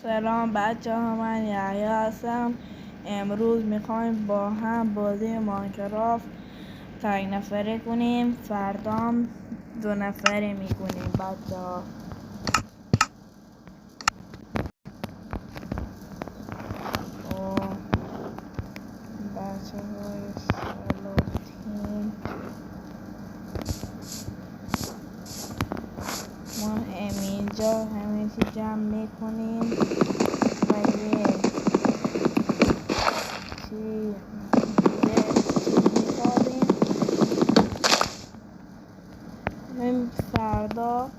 سلام بچه ها، من یحیی هستم. امروز میخوایم با هم بازی ماینکرافت تک نفره کنیم. فردام 2 نفره میکنیم بچه ها. بچه های سلاتین ما اینجا همه چی جمع میکنیم و یه چی میخوابیم. این فردا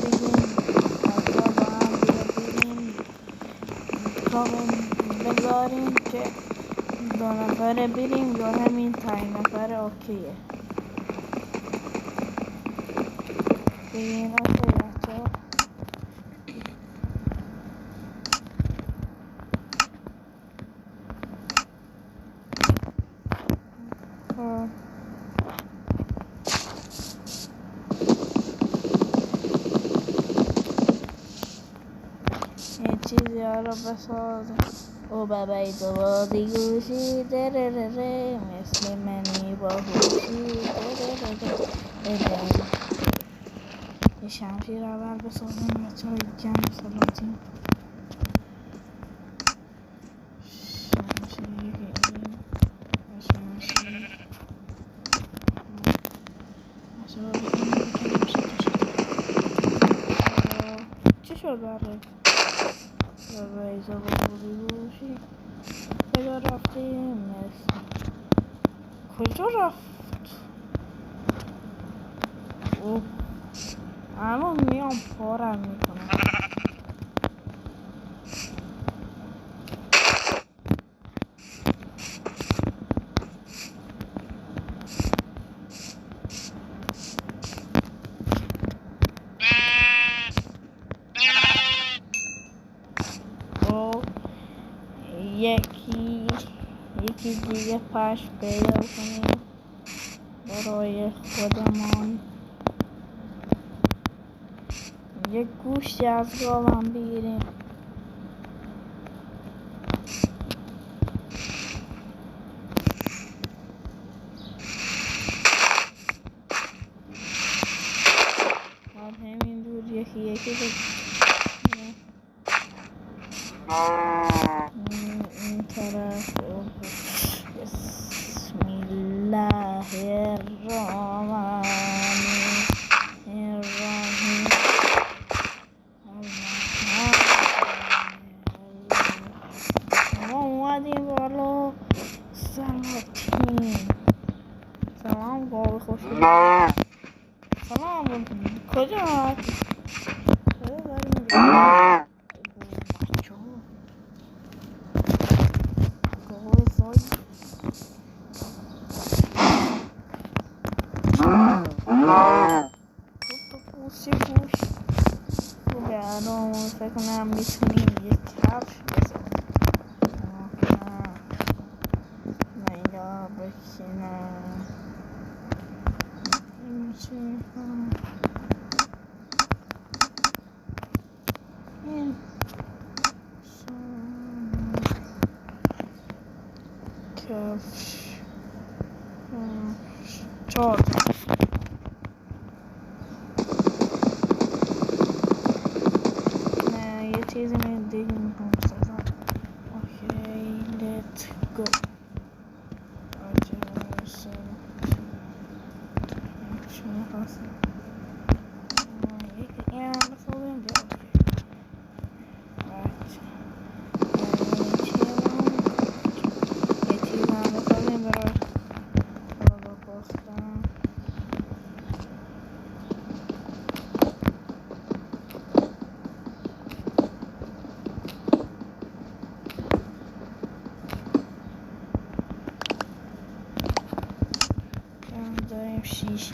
بگیم بچه با هم بگیم کامنت بذاریم که 2 نفره بریم یا همین تک نفره اوکیه. بگیم اوکی بچه ها. یه چیزی رو بسازم او بابای دوازی گوشی دررره مثل منی باهوشی دررره. یه شمشیر اول بسازم بچه های جمع سلاتین. شمشیر این و شمشیر چی شد برای بابای دوازی گوشی کجا رفتیم؟ کجا رفت؟ اوه اما میام پارم میکنم. او یکی دیگه پش پیدا کنیم برای خودمان. یک گوشتی از گاوم بگیریم. بعد همین دور یکی این طرف. بسم الله الرحمن الرحیم. ما اومدیم بالا. سلاتین سلام گاو خوش سلام. کجا الان فکر کنم میتونیم یک کفش بزنیم. من اینجا بشینم. این چی میکنم؟ این کفش 4 یه چیزی من دیگه میکنم سازم. اوکی لیت گو. چون خواستم یکی این هم بسازیم ده. یه چیز هم بسازیم برای بالا پاستم. داریم 6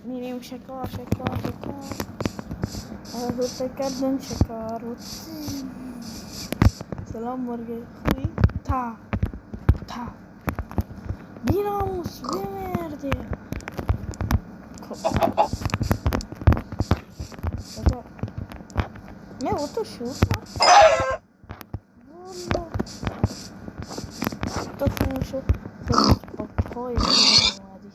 میریم شکار آزوده کردن شکار سلام مرگه خوبی؟ تا بیناموس بمرده نه او تو شوف والله تو شو پاپای اومدی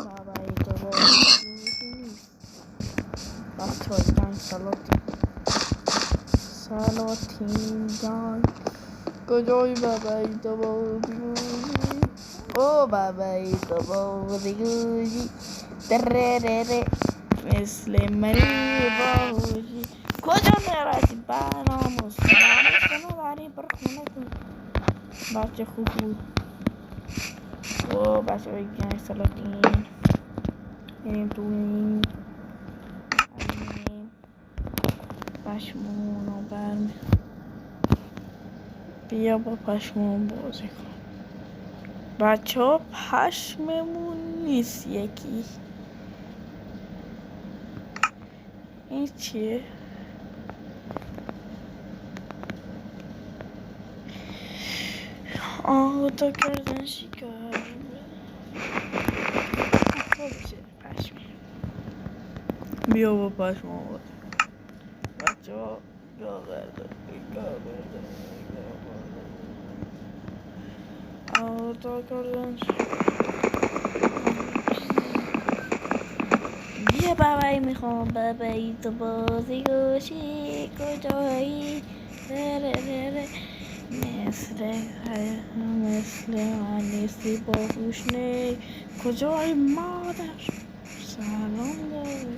بابا ای تو بچه های جان سلاتین جان کجای بابا ای تو بودی او بابا ای تو بودی درره مثل مری باوشی کجا نرسی برناموس ناموس نداری بر خونه کن بچه خوب او بچه های جان سلاتین میریم تو این پشمون رو برمی بیا با پشمون بازی کن بچه ها پشممون نیست یکی این چیه؟ آهوتا کردن شکار خوبشه پشمی بیا با پشمون بازی بچه ها آهوتا کردن بیا بابایی میخوام بابایی تو بازی گوشی کجایی مثل من نیستی باهوش نی کجای مادر سلام داری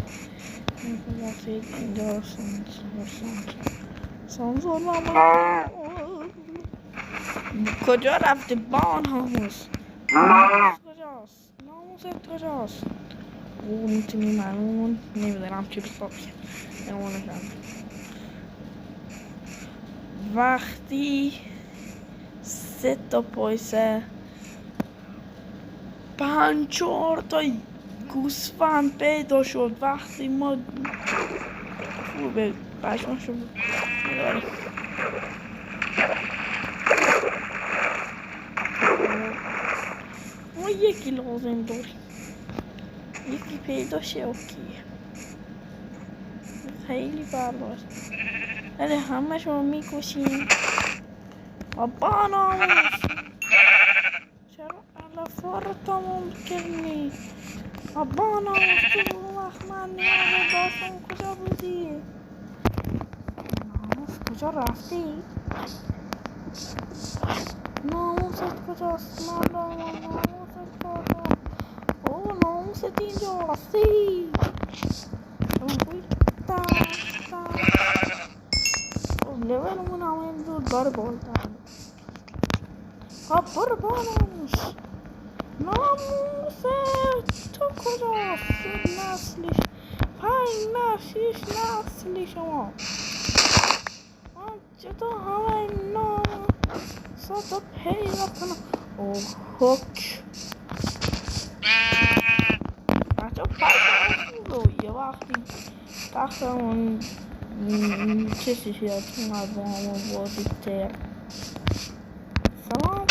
رفیق اینجا سانزور ماما کجا رفته بان هموز کجاست ناموزت کجاست او میتونی منون نمیدونم چی بسا بکنم وقتی 3 تا پایسه 5-4 تا گوسفند پیدا شد وقتی ما خوبه پشمان شد ما یکی لازم داریم یکی پیدا شه اوکیه خیلی برداشت ولی همه شما میکشیم بابا ناموس چرا علفا رو تموم کردی بابا ناموس تو اون وقت من نیامه داستان کجا بودی ناموس کجا رفتی ناموست کجاست من ناموست کجا او ناموست اینجا رفتی لولمون همه زود بار بالدن برو ناموس ناموست تو کجاست 3 نسلش 5 6 نسلی شما چطور همه ناموست رو پیدا کنم اوه هک بچه پرشون رو یه وقتی تختمون چیزی شد اومد با همون بازی تر سلام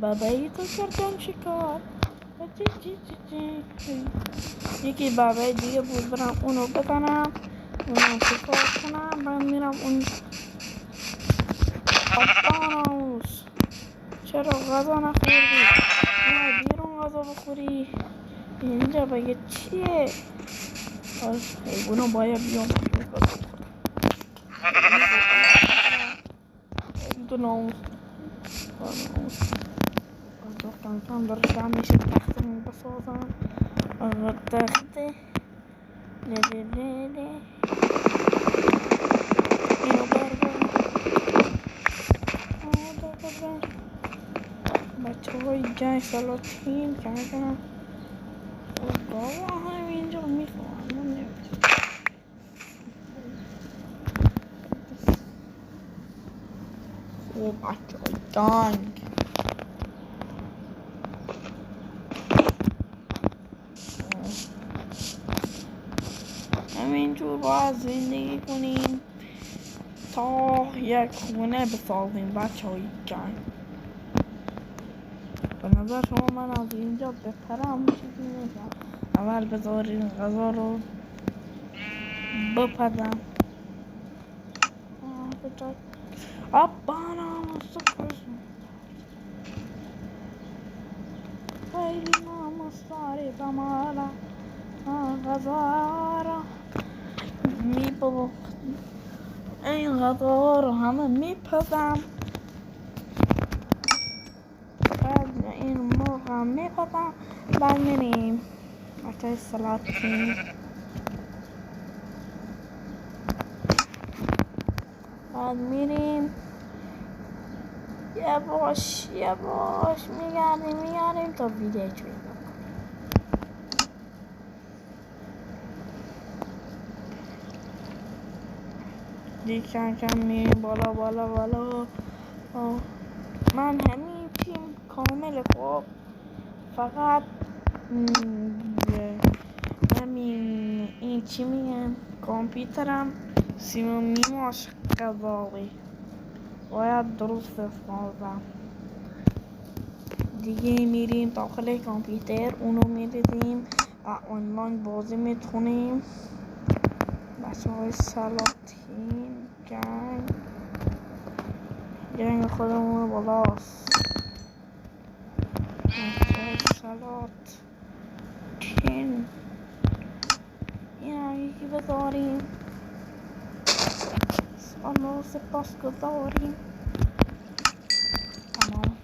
بابایی تو کردن شکار یکی بابای دیگه بود برم اونو بزنم اونو شکار کنم من میرم اون آبانوس چرا غذا نخوردی نه بیرون غذا بخوری اینجا بگه چیه حیوانو باید بیام تو ناموس دخترم داره جمع میشه تختمون بسازم تخته اینو بردارم بچه های جای سلاطین کردم بابا همینجا میخوام خوب بچه های دانگ همینجور باید زندگی کنیم تا یک خونه بسازیم بچه های جنگ. به نظر شما من از اینجا بپرم چیزی نیستم. اول بذارین غذا رو بپزم ابانا مستقرشم خیلی نامستاری بمالا غذا را میبرم این غذا رو همه میپزم بعد این مرغ هم میپزم بعد میریم بچه سلاطین بعد میریم یه باش میگردیم تا ویدیو چوی دیگه کم میریم بالا من همین چیم کامل خوب فقط همین این چی میگم کامپیوترم سیمون میماش قضاوی باید درست بسازم دیگه میریم داخل کامپیوتر اونو میریزیم و آنلاین بازی میتونیم بچه های سلاطین گنگ خودمون بالاست بچه های سلاطین این یکی بذاریم الله سپاس گذاریم تمام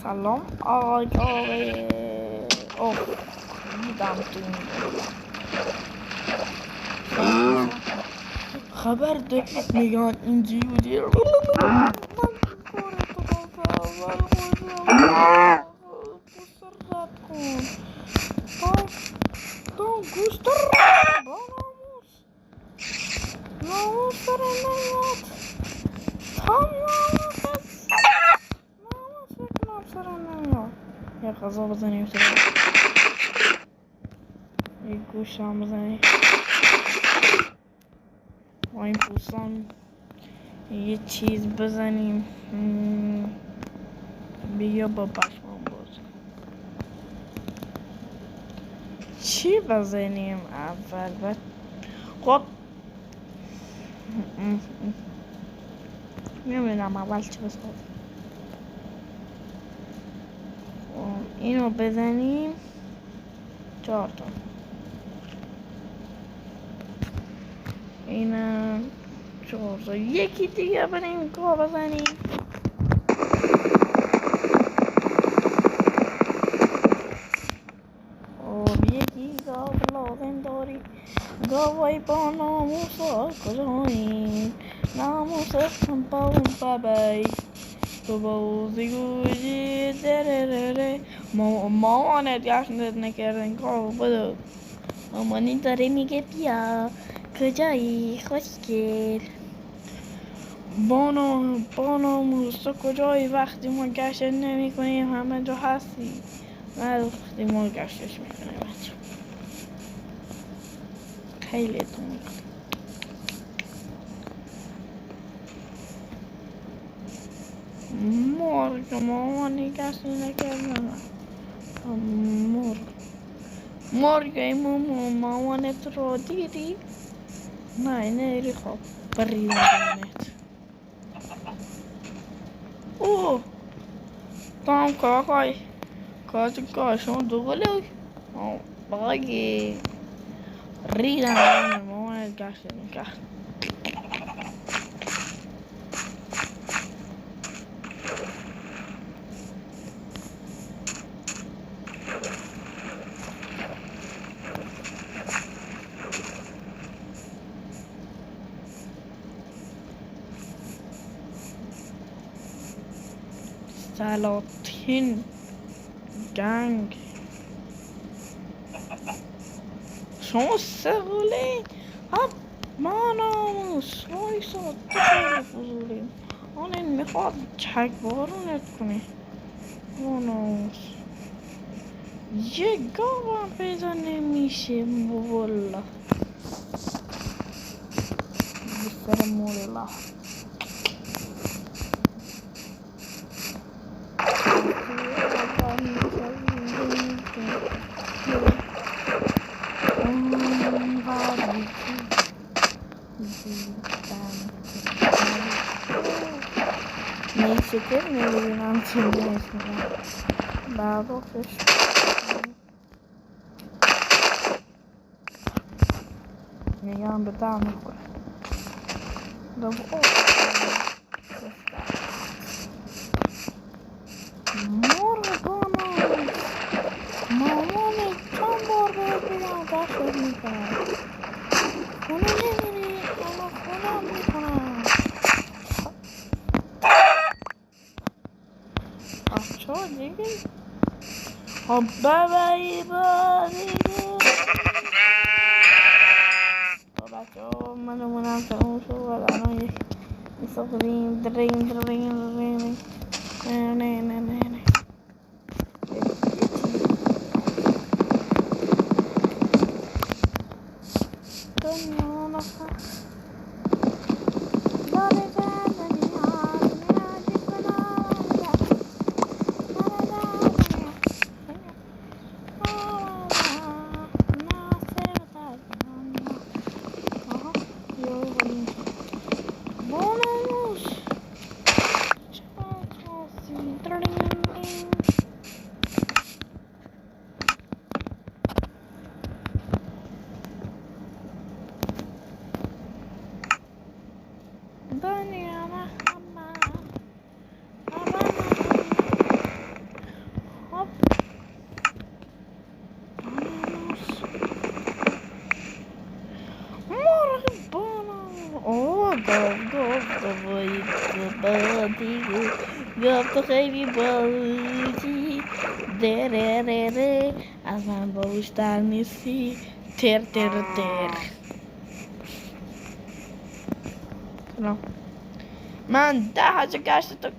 سلام آقای اوه دیدم تو این خبر ده میگن اینجوری گوشت با ناموس داره نمیاد ناموس بکنم سرم نمیاد یه غذا بزنیم یه گوشت هم بزنیم با این پوستان یه چیز بزنیم بیا با پشمان باز چی بزنیم اول خب نمیدونم اول چی بزنیم اینو بزنیم 4 تا اینم 4 تا یکی دیگه بریم گاه بزنیم یکی گاه لازم داری گاوی با ناموس کجایی ناموسم با اون بابای تو بازی گوشی درره مامانت گشتت نکردن گاو بدو مامانی داره میگه بیا کجایی خوشگل با ناموس تو کجایی وقتی ما گشت نمی کنیم همه جا هستی نه وقتی ما گشتش میکنیم بچه خیلی تون مرگ مامانی کسی نکردن مرگ مامانت رو دیدی؟ نه نیری خواب بریدنت اوه tam kakaj شما دوباره باقی ریدم مامانت گشت میکرد سلاطین گنگ. شما سقلی ها ماناموس وایسا تو خیلی فضولی. آن این میخواد چک بارونت کنه. ماناموس یه گاوم پیدا نمیشه والله. بسر مولا neyse ki ne bileyim antrenman etmeden daha da hoş. Megan bedam میخوره دو مرغانا مامان چند بار باید بگم دستت میکنم خونه نمیری اما خونم میکنم. بچه ها دیگه خب ببایی بازیگو بچه ها منمونم تموم شد و الان یک میسافریم درین نه دنیا نخواه گفت خیلی باهوشی دره از من باهوشتر نیستی تر من 10 گشت تو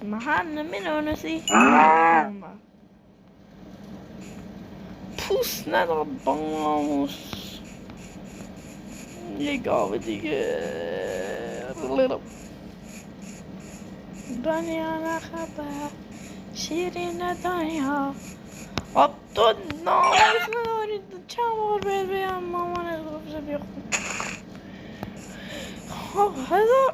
محل نمیدونستی پوست ندار باموس یه گاو دیگه دنیا نخبر شیرین دنیا. آب تو ناموس نداری چند بار باید بگم مامانت گفته بیا خون. خب هزار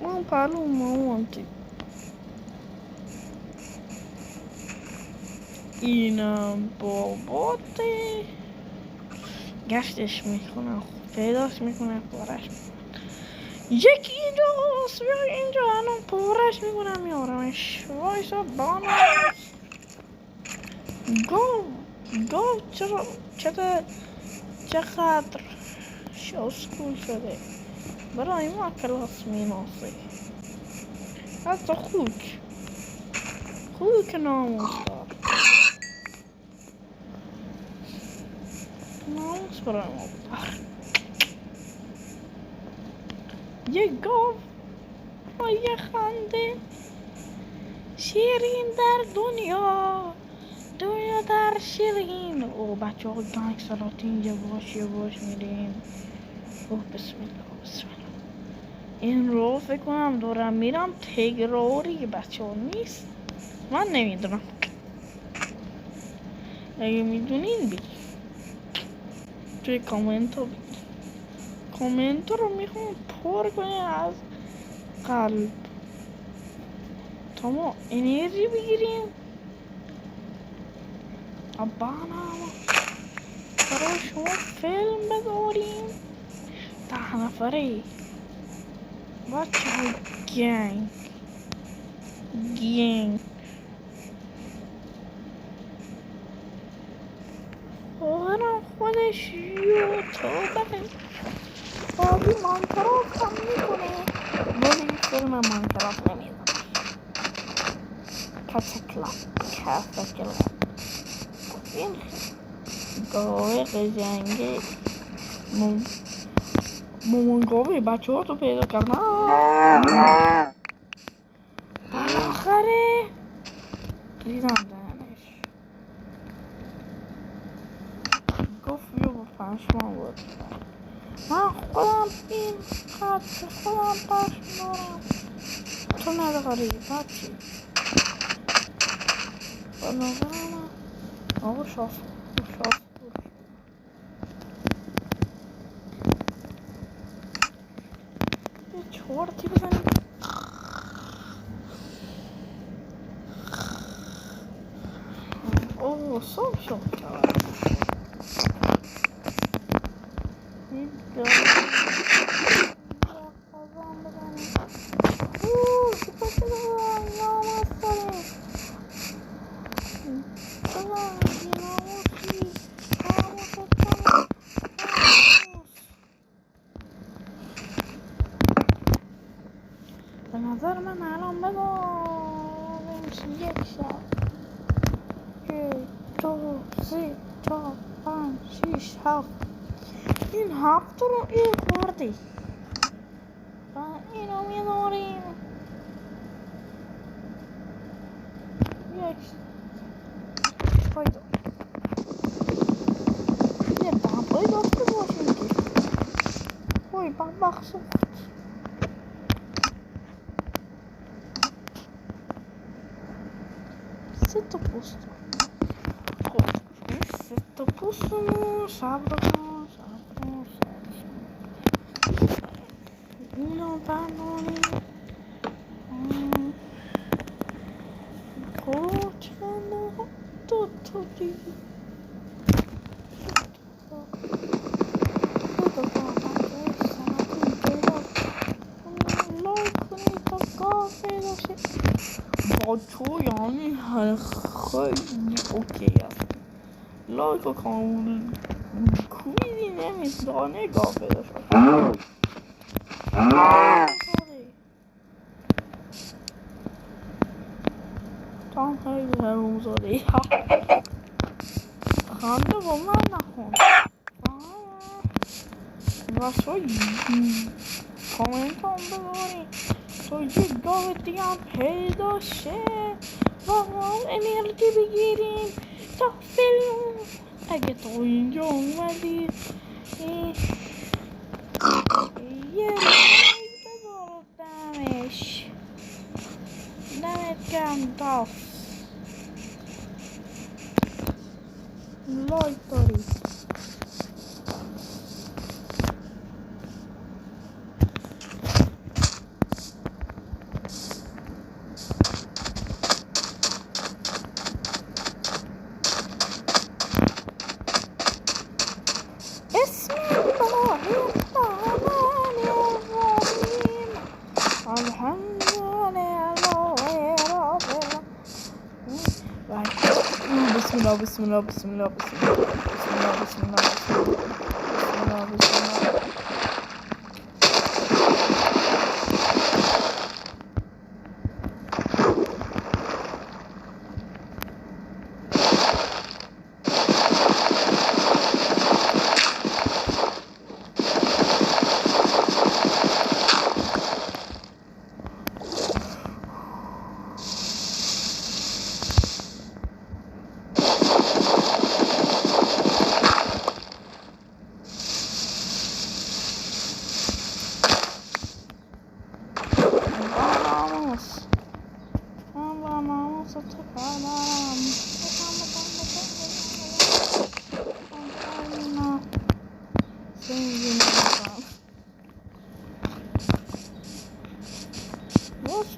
من پلو مامانتی اینم باباته گشتش میکنه پیداش میکنه پارش یکی اینجاست بیا اینجا الان پارش میکنم میارمش وایسا باناس گاو چقدر شاسکول شده برای ما کلاس میناسه حتی خوک ناموس دار ناموس برای ما دار یه گاو با یه خنده شیرین در دنیا در شیرین. او بچه ها گنگ سلاطین یواش میریم. اوه بسم الله این رو فکر کنم دارم میرم تگراری بچه ها نیست من نمیدونم اگه میدونین بگید توی کامنت رو میخوام پر کنه از قلب تا ما انرژی بگیریم. ابانا برای شما فیلم بذاریم 10 نفره بچه های گینگ آرام خودش یوتیوبه بابی مانتراف هم میکنه ولی ولی من ماینکرافت نمیدم. کچکلا این گاوه قشنگه گاوه بچه ها تو پیدا کردن. بالاخره دیدم دهنش گفت بیا با پشمان بود. من خودم این قد خودم پشم دارم تو نداری بچه. با نظر من آقا شاف یه چورتی بزنیم. اوه صبح شد کرد این گرد خزان بزنیم. اوه سپا شده بودم ناماز داریم بزن بیناموسی ناموست کنیم به نظر من الان بذاریم یک شب 1 2 3 4 5 6 7 این 7 رو این خوردی و اینو میذاریم 1 پایدار یه دمپایی داشته باشیم که وای بدبخت سوخت. سه تا پوست خب این سه تا پوستمون صبر کن اینو برداریم چند دو تا دیگه لایک کنید تا گاه پیدا شد با تو یعنی خیلی اوکی است. لایک و کامل کویدی نمیدانه گاه پیدا شد. تام خیلی هرون زاده خنده با من نخون و کامنت هم بذاری تو یه گاه دیگه هم پیدا شه و ما انرژی بگیریم تا بریم. اگه تو اینجا اومدی یه لایک بذار دمت گرم داف لایک داری بسم الله الرحمن الرحیم الحمدلله رب العالمین بسم الله بسم الله بسم الله بسم الله بسم الله بسم الله بسم الله بسم الله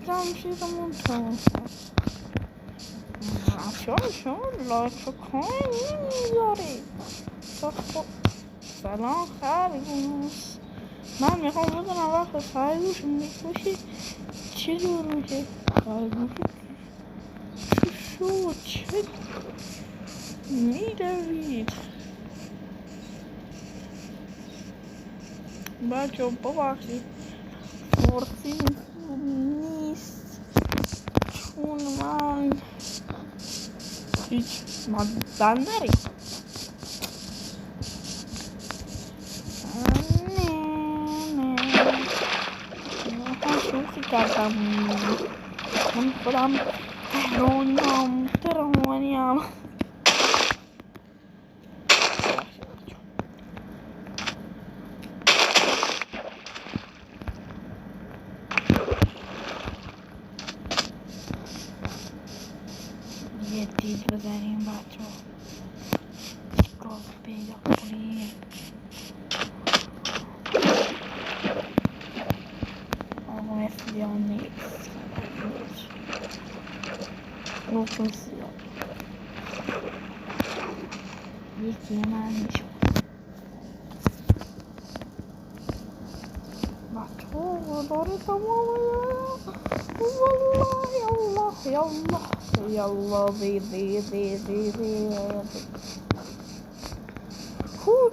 جمشیدمون تمام شما لایک و کامنت نمیذاری تو خب سلام خرگوش من میخوام بدونم وقت خرگوش میکشی چه جور میشه خرگوش چه میدوید بچه ببخشید فورسی نیست، چون من هیچ بندری نه شوخی کردم، من خودم تهرانیم. یه دید بزنیم بچه ها، گاز پیدا کنیم. آقا مثل یا نیست گفتم سیاه یکی من میشه بچه ها داره تمامه. والله یالله یالله یالله زیر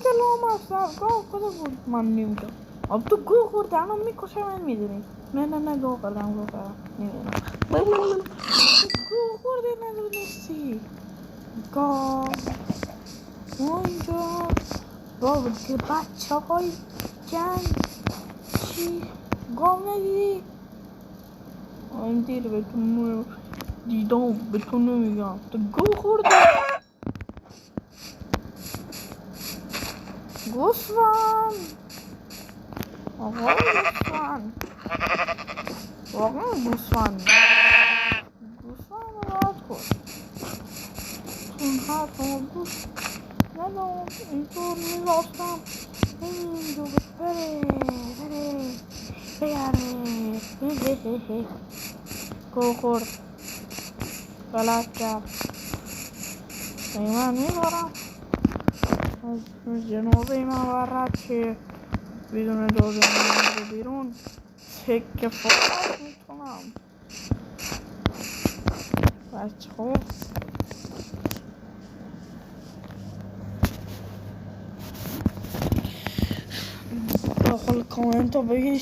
کلام هست گاه کده بود من نمیدونم. اب تو گوه خورده الان میکشه من میدونی. نه گوه کردم نمیدونم گوه خورده ندونستی گاه اونجا با که بچه های جنگ چی گاه ندیدی این دیر بهتون دیدم بهتون نمیگم تو گوه خورده گوسفند آقا گوسفند واقعا گوسفند راحت کن چون حرفمو گوش ندام اینطور میذاشتم اینجا بگره گو خورد غلط کرد من میبارم از جنازه من ورد شه بدون اجازه من رو بیرون تکه فقط میتونم بچه ها داخل کامنت ها بگین یه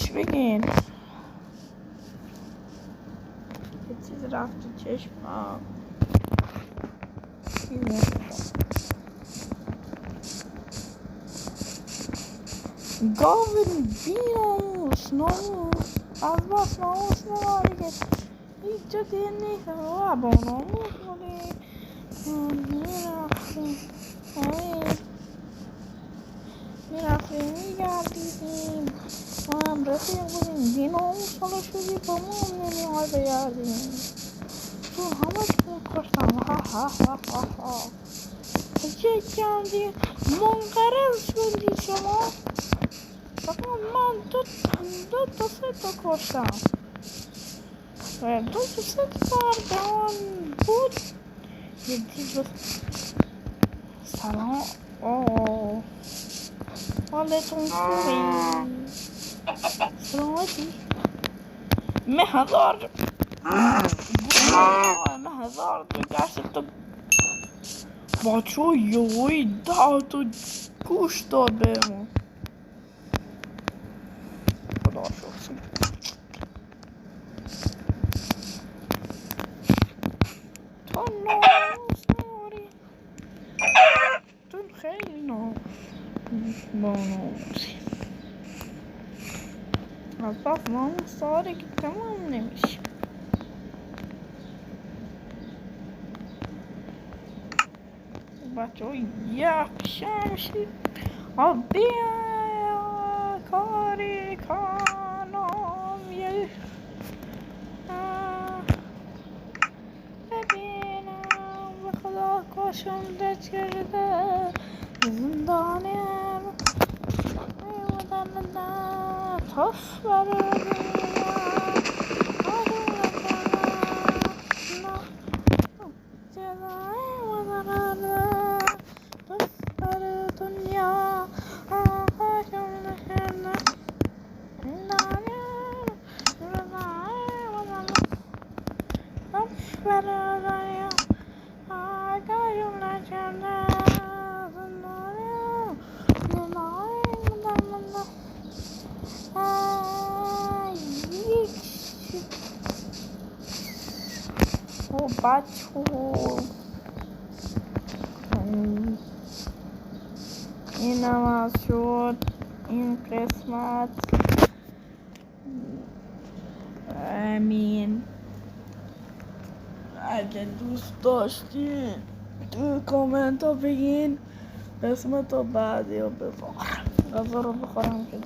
چیز رفت تو چشمم گاون بیناموس ناموس از بس ناموس نماریگه هیچ جا دیر نیست و با ناموس بولی میرفتیم میگردیدیم ما هم رفیق بودیم بیناموس حالا شدی با ما هم نمیهای بگردیم تو همه چون کشتم ها چه کردی منقرض شدی شما فقط من دو تا سه تا کشتم و دو تا سه تا بردان بود یه دیگه سلام حالتون خوبی سلامتی مهزار مهزار گشت تو بچه ها یوی 10 تا گوش داد بهمون خدا شکر تو ناموس نماری تو خیلی ناموسی از بس ناموس داره که تمام نمیشه بچه ها یک شمشیر بیا کاری کنم یه ببینم به خدا کاشم دست کرده زندانیم ایمودن نه تاف برده بچه‌ها این هم از شد این قسمت. امین اگه دوست داشتین تو کامنت ها بگین قسمت ها بعدی ها بذار غذا رو بخورم که